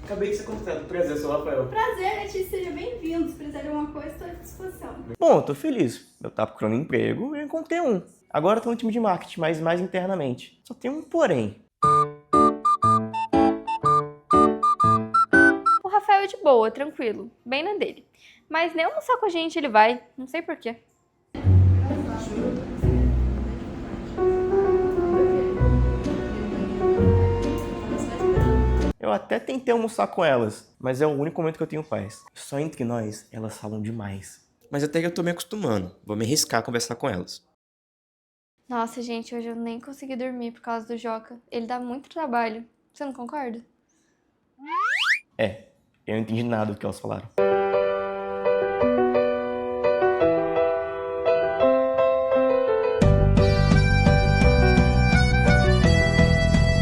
Acabei de ser contratado. Prazer, sou o Rafael. Prazer, Letícia, seja bem-vindo. Se precisar de alguma coisa, estou à disposição. Bom, eu tô feliz. Eu tava procurando emprego e eu encontrei um. Agora eu tô no time de marketing, mas mais internamente. Só tem um porém. O Rafael é de boa, tranquilo, bem na dele. Mas nem almoçar com a gente ele vai, não sei porquê. Eu até tentei almoçar com elas, mas é o único momento que eu tenho paz. Só entre nós, elas falam demais. Mas até que eu tô me acostumando. Vou me arriscar a conversar com elas. Nossa, gente, hoje eu nem consegui dormir por causa do Joca. Ele dá muito trabalho. Você não concorda? É, eu não entendi nada do que elas falaram.